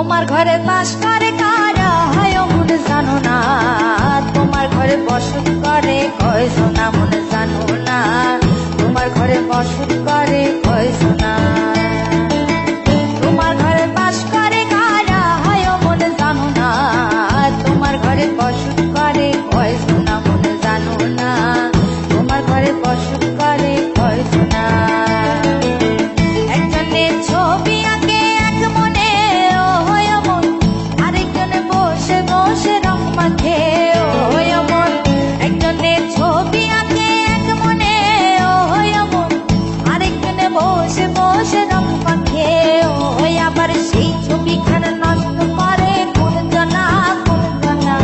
তোমার ঘরে বাস করে কারা হয় মন জানো না, তোমার ঘরে বসত করে কয়জনা মন জানো না, তোমার ঘরে বসত করে কয়জনা। তোমার ঘরে বাস করে কারা হয় মন জানো না, তোমার ঘরে বসত করে কয়জনা মন জানো না, তোমার ঘরে বসত করে কয়জনা। একজনে ছবি আঁকে এক মনে ও হয় মন, আরেকজনে বসে বসে রং মাখে ও হয় মন। একজনে ছবি আঁকে এক মনে ও হয় মন, আরেকজনে বসে বসে রং মাখে ও হয়। আবার সেই ছবিখানা নষ্ট করে কোন জনা কোন জনা,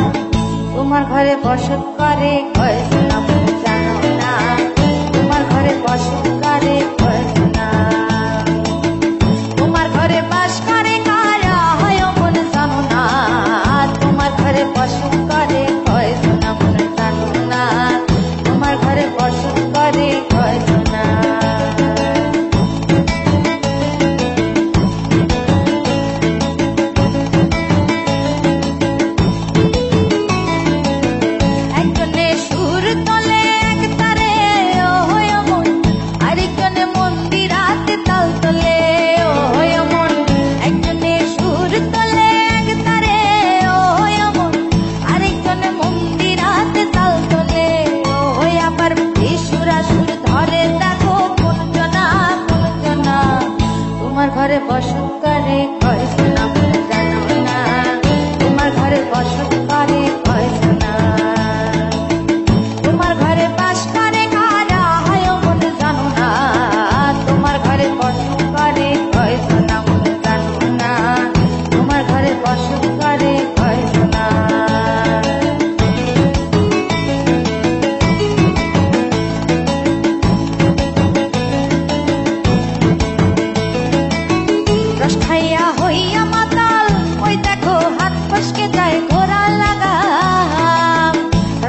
তোমার ঘরে বসত করে কয়জনা মন জানো না, তোমার ঘরে বসত করে কয়জনা। তোমার ঘরে বাস করে কারা হয় মন জানো না, তোমার ঘরে বসত করে কয়জনা মন জানো না, তোমার ঘরে বসত করে কয়জনা। একজনে সুর তোলে এক তারে ও হয় মন, আরেকজনে মন্দিরাতে তাল তোলে ও হয় মন। একজনে সুর তোলে এক তারে ও হয় মন, আরেকজনে মন্দিরাতে তাল তোলে ও হয়। আবার সুরা সুর ধরে দেখো কোন জনা কোন জনা, তোমার ঘরে বসত করে কয়জনা মন জানো না, তোমার ঘরে বসত করে কয়জনা। তোমার ঘরে বাস করে কারা হয় মন জানো না, তোমার ঘরে বসত করে কয়জনা মন জানো না, তোমার ঘরে বসত করে কয়জনা। রস খাইয়া হইয়া মাতাল ওই দেখো হাত ফসকে যায় ঘোড়া লাগাম।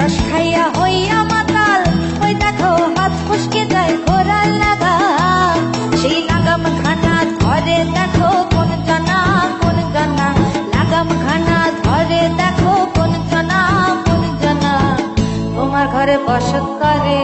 রস খাইয়া হইয়া মাতাল ওই দেখো হাত ফসকে যায় ঘোড়া লাগাম। সেই লাগাম খানা ধরে দেখো কোন জনা কোন জনা, লাগাম খানা ধরে দেখো কোন জনা কোন জনা, তোমার ঘরে বসত করে